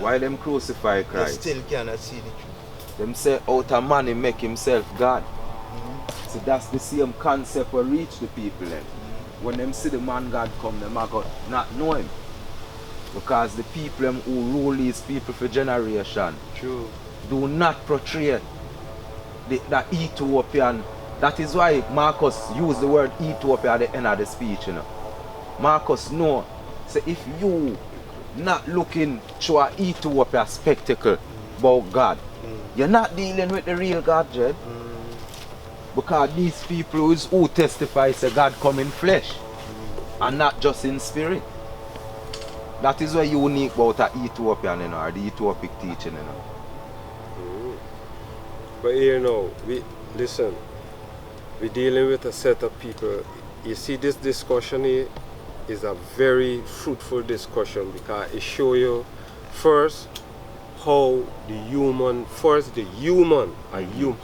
Why them crucify Christ? They still cannot see the truth. Them say out of man he make himself God. So that's the same concept will reach the people then. When them see the man God come, them are going not know him. Because the people them who rule these people for generation do not portray that Ethiopian. That is why Marcus used the word Ethiopia at the end of the speech, you know. Marcus know, say if you not looking to an Ethiopia spectacle about God, you're not dealing with the real God, Jed. Because these people who testify say God come in flesh and not just in spirit. That is why unique about an Ethiopian, you know, or the Ethiopic teaching, you know. But here now, listen, we're dealing with a set of people. You see, this discussion here is a very fruitful discussion because it shows you first how the human,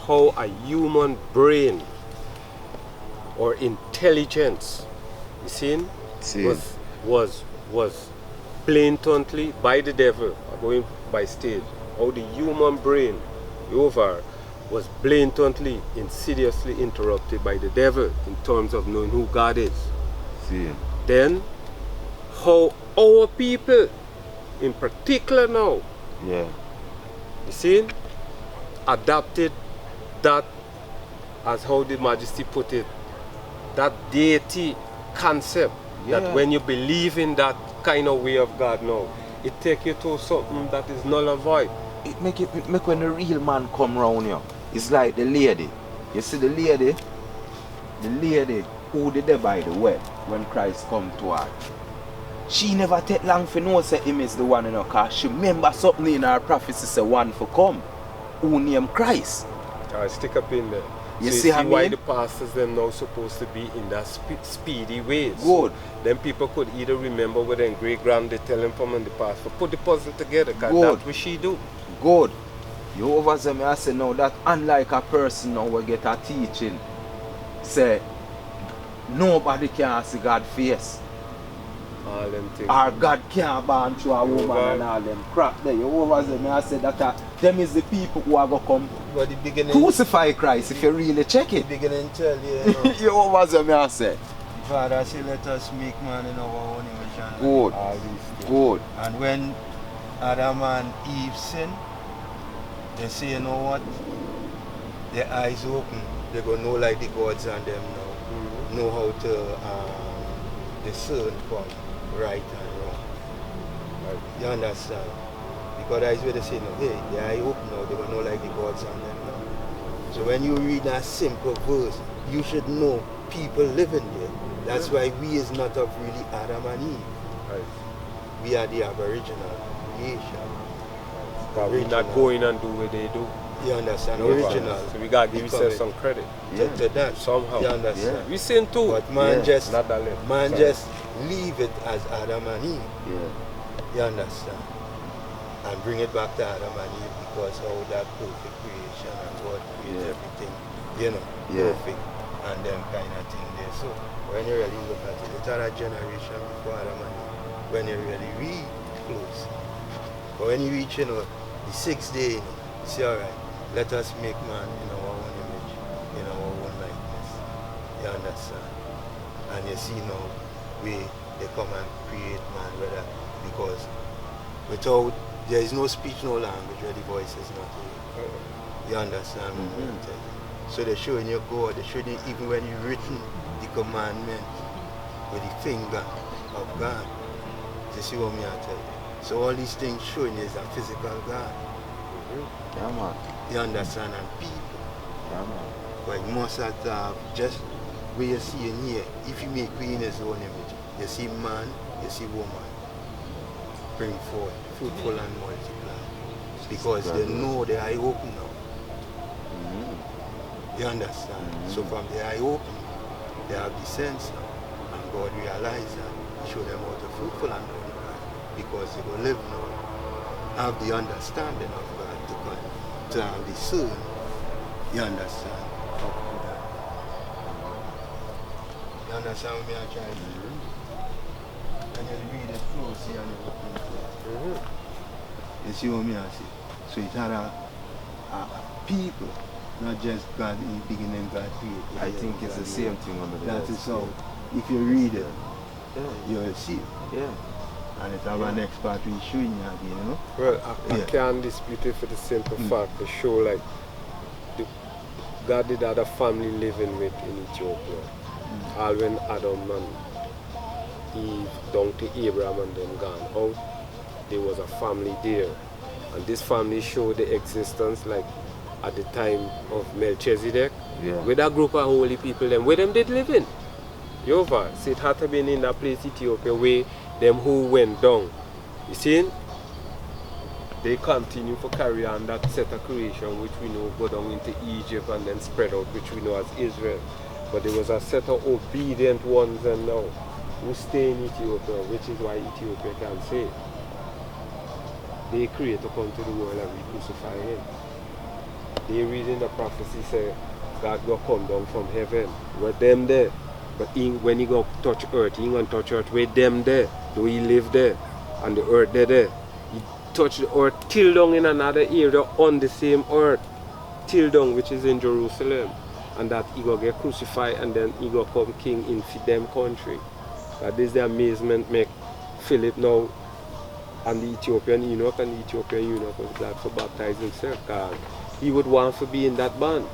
how a human brain or intelligence, you see, was blatantly by the devil, going by stage, how the human brain over was blatantly, insidiously interrupted by the devil in terms of knowing who God is. See. Then, how our people, in particular now, you see, adapted that, as how the Majesty put it, that deity concept, that when you believe in that kind of way of God now, it take you to something that is null and void. It make when the real man come round you. It's like the lady. You see the lady who did there by the well when Christ come to her. She never take long for know say him is the one, you know, cause she remember something in her prophecy say one for come who named Christ. I stick up in there. You so see how why the pastors them now supposed to be in that speedy ways. Good. Then people could either remember what their great grand they tell them from in the past, but put the puzzle together, because that's what she do. Good. You over them, I say now that unlike a person now will get a teaching, say nobody can see God's face. All them things. Or God can't born through a woman and all them crap there. You over them, I say that them is the people who are going to come but the beginning, crucify Christ if you really check it. The beginning tell you, you over them, I say. Father say let us make man in our own image and good. All these things. Good. And when Adam and Eve sin, they say, you know what? Their eyes open. They're going to know like the gods and them now. Know how to discern from right and wrong. You understand? Because that's where they say, no, hey, the eye open now. They're going to know like the gods and them now. So when you read that simple verse, you should know people living there. That's why we is not of really Adam and Eve. Right. We are the aboriginal creation. We're not going and do what they do. You understand? Original. So we gotta give yourself some credit. To that. Somehow. You understand? We sin too. But man just not that just leave it as Adam and Eve. You understand? And bring it back to Adam and Eve because all that perfect creation and God created everything, you know, perfect and them kind of thing there. So when you really look at it, it's a generation before Adam and Eve. When you really read close. But when you reach, you know, the 6th day, you know, say, all right, let us make man in our own image, in our own likeness. You understand? And you see now, they come and create man, whether because without, there is no speech, no language, where the voice is not here. You understand? So they're showing you God, they're showing you even when you've written the commandment with the finger of God. You see what me I tell you? So all these things showing you is a physical God. Yeah, man. You understand? And people. Yeah, man. But most of the time, just where you see in here, if you make in his own image, you see man, you see woman. Bring forth, fruitful and multiply. Because they know the eye open now. You understand? So from the eye open, they have the sense now. And God realizes that. Show them how to fruitful and multiply. Because they will live now, have the understanding of God to have the soul. You understand? You understand what I'm trying to do? And you read it closely and you open it. You see what I say? So it had a people, not just God in the beginning, God created. I think it's the same thing under the That is best. how, if you read it, Yeah. you'll see. Yeah. And it's our next part we showing you again, you know? Well, I can't dispute it for the simple fact to show like God did have a family living with in Ethiopia. All when Adam and Eve down to Abraham and them gone out, there was a family there. And this family showed the existence like at the time of Melchizedek, with a group of holy people them where them did live in. Yova, so it had to be in that place Ethiopia where them who went down. You see? They continue to carry on that set of creation which we know go down into Egypt and then spread out, which we know as Israel. But there was a set of obedient ones and now who stay in Ethiopia, which is why Ethiopia can say it. They create to come to the world and we crucify him. They read in the prophecy say God go come down from heaven with them there. But when he go touch earth, he ain't gonna touch earth with them there. Though he live there and the earth there. He touch the earth till down in another area on the same earth. Till down, which is in Jerusalem. And that he go get crucified and then he go come king in them country. That is the amazement make Philip now and the Ethiopian eunuch, and the Ethiopian eunuch was glad to baptize himself because he would want to be in that band.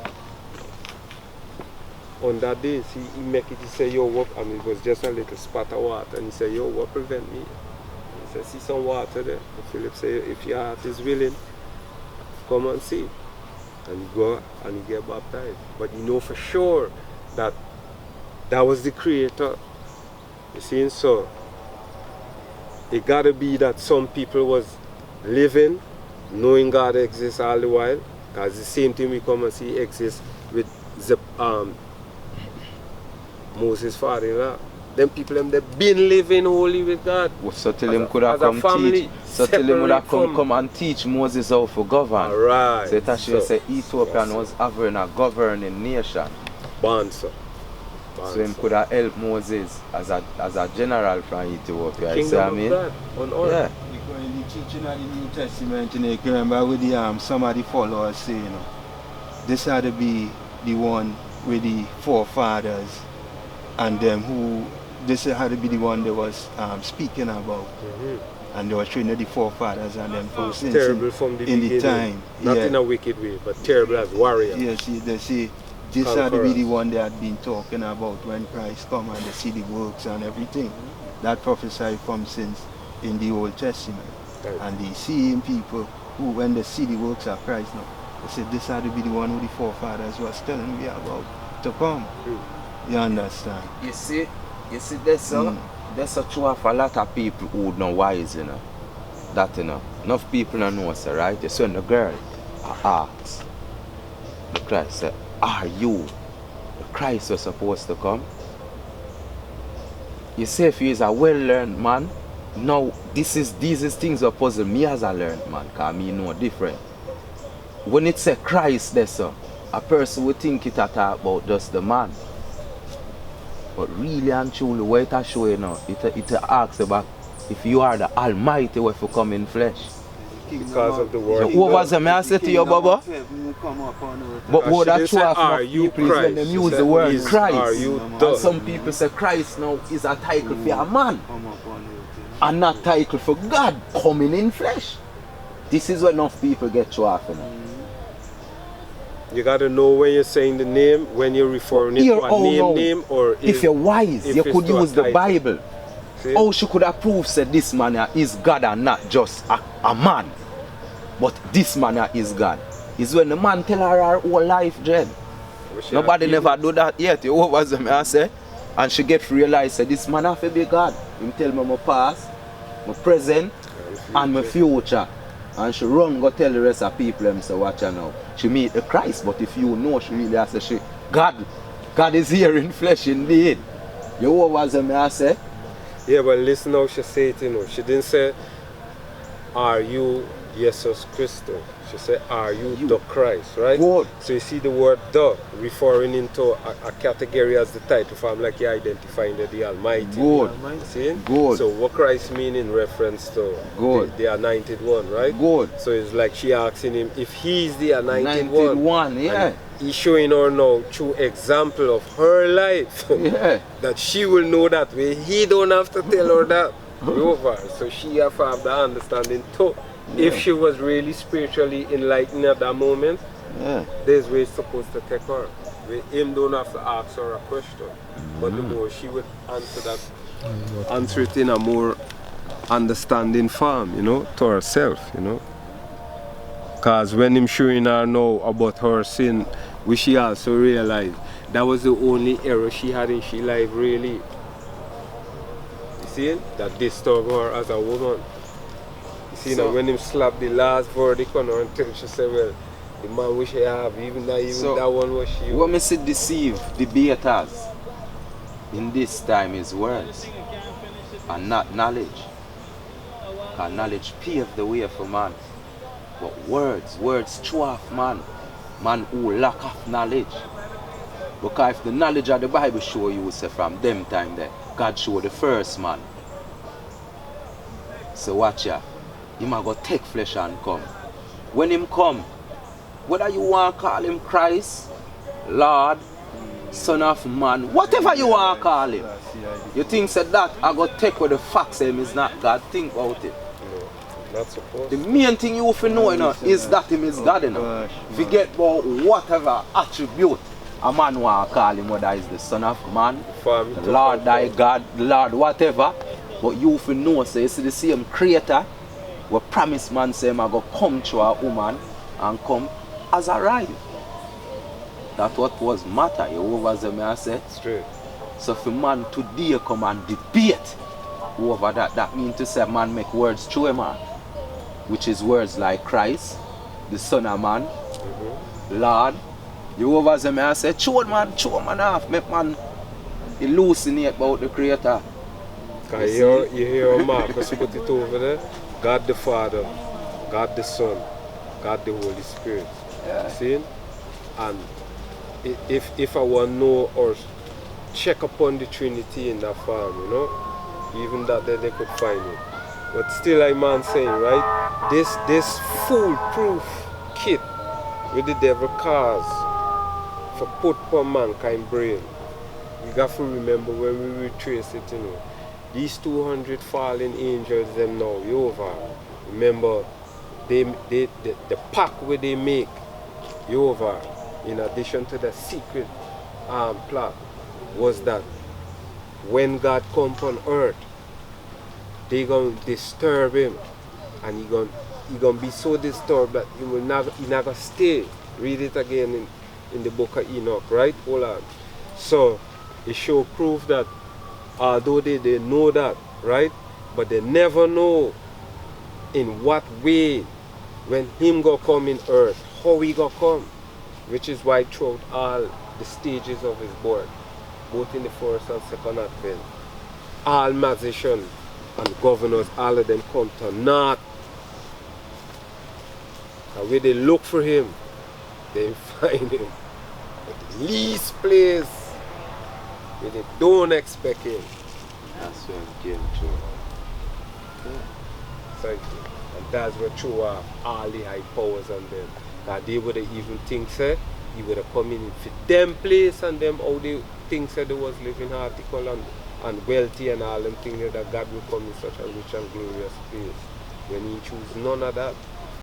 On that day, he make it, he say, yo, what, and it was just a little spot of water, and he said, yo, what prevent me? He said, see some water there. And Philip said, if your heart is willing, come and see. And he go and he get baptized. But you know for sure that that was the creator. You see, so it gotta be that some people was living, knowing God exists all the while, because the same thing we come and see exists with the Moses' father-in-law. Them people they've been living holy with God. So till him could have come teach. So till him would have come and teach Moses how to govern. Alright. So it actually say Ethiopian was having a governing nation. Bansa. So him could have helped Moses as a general from Ethiopia. You see what I mean? God on earth. Yeah. Because in the teaching of the New Testament, you know, you can remember with the some of the followers say, you know, this had to be the one with the forefathers and them who this had to be the one that was speaking about. And they were showing the forefathers and them from since terrible from the beginning. The time. Not in a wicked way, but terrible as warriors. Yes, they say this had to be the one they had been talking about when Christ come and they see the works and everything. That prophesied from since in the Old Testament. Right. And the same people who, when they see the works of Christ now, they said this had to be the one who the forefathers was telling me about to come. You understand? You see there's a true of a lot of people who don't wise, you know. That, you know. Enough people don't know, sir, right? You see when the girl asks, the Christ said, are you the Christ was supposed to come? You see, if he is a well-learned man, now these is things that puzzle me as a learned man, because me know different. When it says Christ there, sir, a person would think it about just the man. But really and truly, what it show you now, it asks about if you are the Almighty who will come in flesh. Because of the word. What was the I say to you, Baba? But what that show of people is when they use the word Christ. And some people say Christ now is a title for a man. And not title for God coming in flesh. This is when enough people get show off. You got to know when you're saying the name, when you're referring it to a name, or if you're wise, you could use the Bible. See? How she could have proved that this man is God and not just a man. But this man is God. It's when the man tell her whole life, Jen. Nobody never do that yet. You was I say, and she get realized that this man have to be God. Him tell me my past, my present, and my future. And she run go tell the rest of people them say watch her now. She meet the Christ, but if you know she really has to say God is here in flesh indeed. You what was I say? Yeah, but listen how she say it, you know. She didn't say, are you Jesus Christus. She said, are you the Christ, right? Good. So you see the word the referring into a category as the title form, like you're identifying the Almighty. Good. See? Good. So what Christ mean in reference to the anointed one, right? Good. So it's like she asking him if he's the anointed one, yeah. And he's showing her now through example of her life Yeah. that she will know that way. He don't have to tell her that. Over. So she have to have the understanding too. Yeah. If she was really spiritually enlightened at that moment, there's where it's supposed to take her. Where him don't have to ask her a question. But the more she would answer that, answer it in a more understanding form, you know, to herself, you know. Because when him showing her now about her sin, which she also realized that was the only error she had in she life, really. You see, that disturbed her as a woman. You see, so, now when him slapped the last verdict on her until she said, well, the man wish I have, even that one was she. What me say deceive debaters in this time is words and not knowledge. Because knowledge paved the way for man. But words throw off man who lack of knowledge. Because if the knowledge of the Bible show you, say from them time there, God showed the first man. So watch ya. He might go take flesh and come. When him come, whether you want to call him Christ, Lord, Son of Man, whatever you want to call him, you think that I go take with the facts him is not God. Think about it. No, not supposed. The main thing you have to know is that him is God. Forget about whatever attribute a man want to call him, whether it's the Son of Man, the Lord thy God, the Lord whatever. But you have to know, so you see the same creator, what promised man say I go come to a woman and come as a ride. That's what was matter. You over there, I said. Straight. So for man today come and debate over that means to say man make words through a man, which is words like Christ, the Son of Man, Lord. You over there, I said, show man off, make man hallucinate about the Creator. You hear Marcus put it over there? God the Father, God the Son, God the Holy Spirit. Yeah. See? And if I want to know or check upon the Trinity in that form, you know, even that they could find it. But still, like man saying, right, this foolproof kit with the devil cause for put upon mankind brain, we got to remember when we retrace it, you know, these 200 fallen angels, them now, you over. Remember, the pact where they make, you over, in addition to the secret plot, was that when God come on earth, they gonna disturb him, and he gonna be so disturbed that he not gonna stay. Read it again in the book of Enoch, right? Hold on. So it show proof that although they know that, right, but they never know in what way when him go come in earth, how he go come, which is why throughout all the stages of his birth, both in the first and second advent, all magicians and governors, all of them come to naught. And where they look for him, they find him at the least place where they don't expect him. That's where it came true. Thank you. And that's what threw off all the high powers on them. That they would have even think said he would have come in for them place and them how they think said they was living article and wealthy and all them things that God will come in such a rich and glorious place. When he choose none of that,